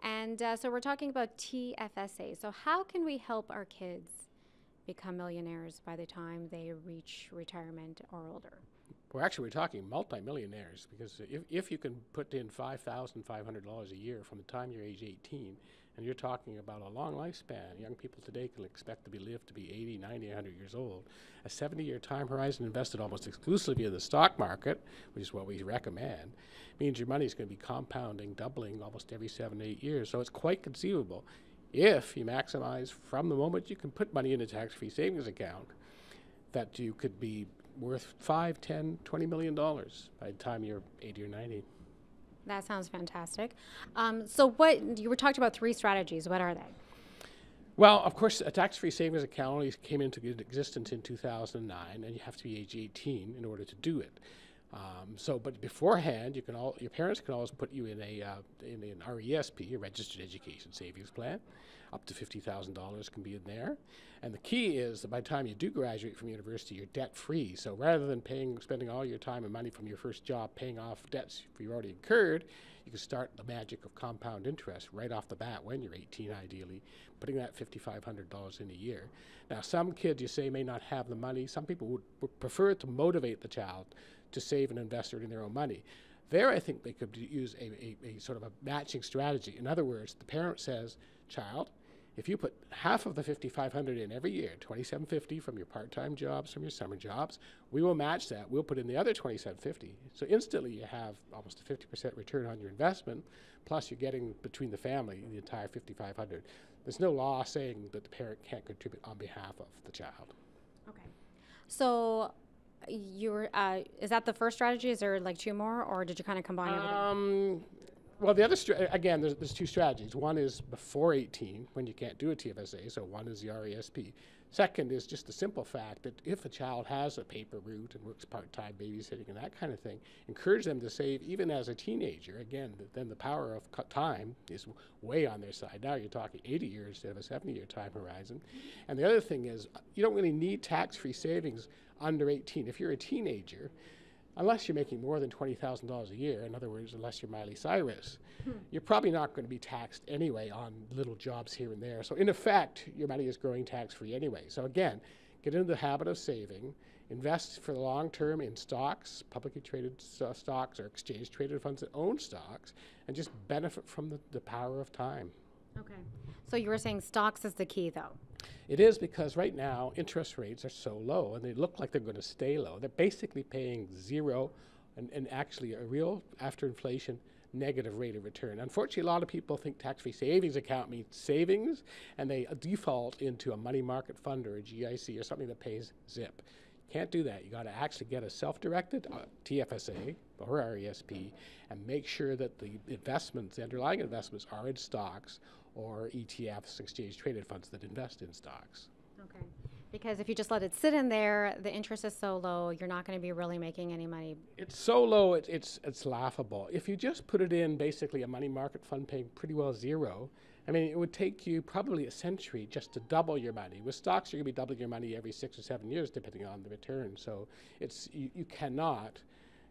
And so we're talking about TFSA. So how can we help our kids become millionaires by the time they reach retirement or older? Well, actually, we're talking multimillionaires because if you can put in $5,500 a year from the time you're age 18, and you're talking about a long lifespan, young people today can expect to be lived to be 80, 90, 100 years old. A 70-year time horizon invested almost exclusively in the stock market, which is what we recommend, means your money is going to be compounding, doubling almost every 7 to 8 years. So it's quite conceivable if you maximize from the moment you can put money in a tax-free savings account that you could be worth $5, $10, $20 million by the time you're 80 or 90. That sounds fantastic. So what you were talking about 3 strategies. What are they? Well, of course, a tax-free savings account only came into existence in 2009, and you have to be age 18 in order to do it. But beforehand, your parents can always put you in an RESP, a Registered Education Savings Plan. Up to $50,000 can be in there. And the key is that by the time you do graduate from university, you're debt-free. So rather than spending all your time and money from your first job paying off debts you've already incurred, you can start the magic of compound interest right off the bat when you're 18, ideally, putting that $5,500 in a year. Now, some kids, you say, may not have the money. Some people would prefer to motivate the child to save and invest in their own money. There, I think they could use a sort of a matching strategy. In other words, the parent says, child, if you put half of the $5,500 in every year, $2,750 from your part-time jobs, from your summer jobs, we will match that. We'll put in the other $2,750. So instantly you have almost a 50% return on your investment, plus you're getting between the family the entire $5,500. There's no law saying that the parent can't contribute on behalf of the child. Okay. So is that the first strategy? Is there like 2 more, or did you kind of combine everything? Well, the other, again, there's 2 strategies. One is before 18, when you can't do a TFSA, so one is the RESP. Second is just the simple fact that if a child has a paper route and works part-time babysitting and that kind of thing, encourage them to save even as a teenager. Again, then the power of time is way on their side. Now you're talking 80 years instead of a 70-year time horizon. And the other thing is you don't really need tax-free savings under 18. If you're a teenager, unless you're making more than $20,000 a year, in other words, unless you're Miley Cyrus, you're probably not going to be taxed anyway on little jobs here and there. So in effect, your money is growing tax-free anyway. So again, get into the habit of saving, invest for the long term in stocks, publicly traded stocks or exchange-traded funds that own stocks, and just benefit from the power of time. Okay. So you were saying stocks is the key, though. It is, because right now interest rates are so low and they look like they're going to stay low. They're basically paying 0 and actually a real, after inflation, negative rate of return. Unfortunately, a lot of people think tax-free savings account means savings, and they default into a money market fund or a GIC or something that pays zip. Can't do that. You got to actually get a self-directed TFSA or RESP and make sure that the investments, the underlying investments, are in stocks or ETFs, exchange-traded funds that invest in stocks. Okay. Because if you just let it sit in there, the interest is so low, you're not going to be really making any money. It's so low, it's laughable. If you just put it in basically a money market fund paying pretty well 0, I mean, it would take you probably a century just to double your money. With stocks, you're going to be doubling your money every 6 or 7 years, depending on the return. So you cannot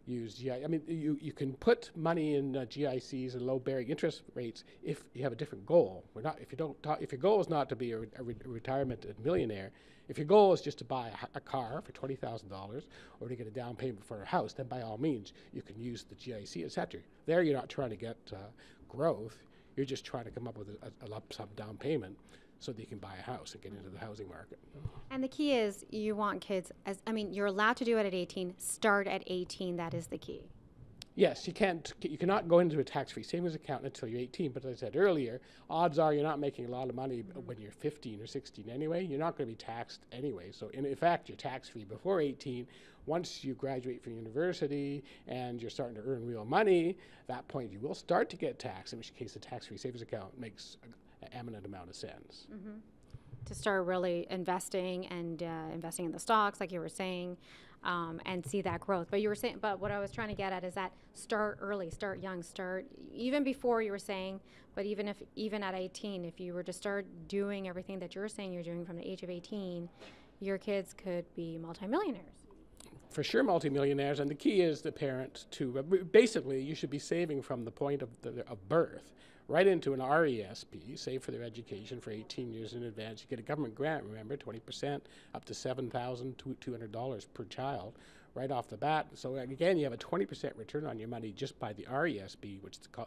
use GI. I mean, you can put money in GICs and low-bearing interest rates if you have a different goal. If your goal is not to be a retirement millionaire, if your goal is just to buy a car for $20,000 or to get a down payment for a house, then by all means you can use the GIC, etc. There, you're not trying to get growth. You're just trying to come up with a lump sum down payment so that you can buy a house and get into the housing market. And the key is you want kids, you're allowed to do it at 18, start at 18, that is the key. Yes, you cannot go into a tax-free savings account until you're 18, but as I said earlier, odds are you're not making a lot of money when you're 15 or 16 anyway. You're not going to be taxed anyway. So in fact, you're tax-free before 18. Once you graduate from university and you're starting to earn real money, at that point you will start to get taxed, in which case the tax-free savings account makes an eminent amount of sense. Mm-hmm. To start really investing and investing in the stocks, like you were saying, and see that growth. But what I was trying to get at is that start early, start young, start even before you were saying, but even at 18, if you were to start doing everything that you're saying you're doing from the age of 18, your kids could be multimillionaires. For sure, multimillionaires, and the key is the parent to basically you should be saving from the point of birth, right into an RESP, save for their education for 18 years in advance. You get a government grant, remember, 20%, up to $7,200 per child right off the bat. So again, you have a 20% return on your money just by the RESP,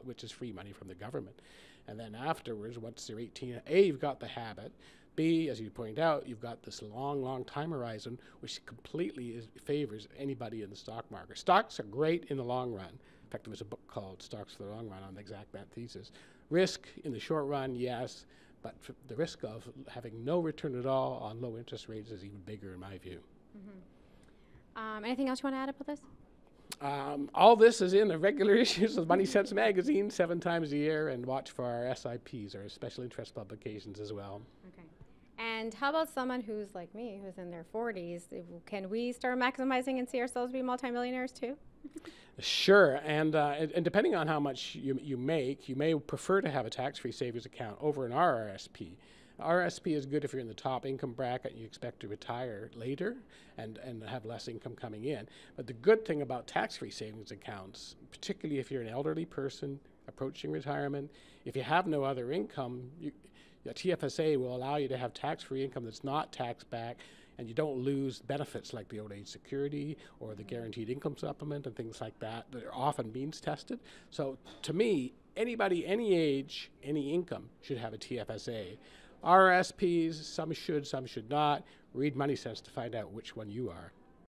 which is free money from the government. And then afterwards, once they're 18, A, you've got the habit. B, as you point out, you've got this long, long time horizon, which completely favors anybody in the stock market. Stocks are great in the long run. In fact, there was a book called Stocks for the Long Run on the exact that thesis. Risk in the short run, yes, but the risk of having no return at all on low interest rates is even bigger in my view. Anything else you want to add up with this? All this is in the regular issues of MoneySense magazine 7 times a year, and watch for our SIPs, our special interest publications as well. Okay. And how about someone who's like me, who's in their 40s? Can we start maximizing and see ourselves be multimillionaires too? Sure, and depending on how much you make, you may prefer to have a tax-free savings account over an RRSP. RSP is good if you're in the top income bracket and you expect to retire later and have less income coming in. But the good thing about tax-free savings accounts, particularly if you're an elderly person approaching retirement, if you have no other income, a TFSA will allow you to have tax-free income that's not taxed back, and you don't lose benefits like the old age security or the guaranteed income supplement and things like that are often means tested. So to me, anybody, any age, any income should have a TFSA. RSPs, some should not. Read MoneySense to find out which one you are.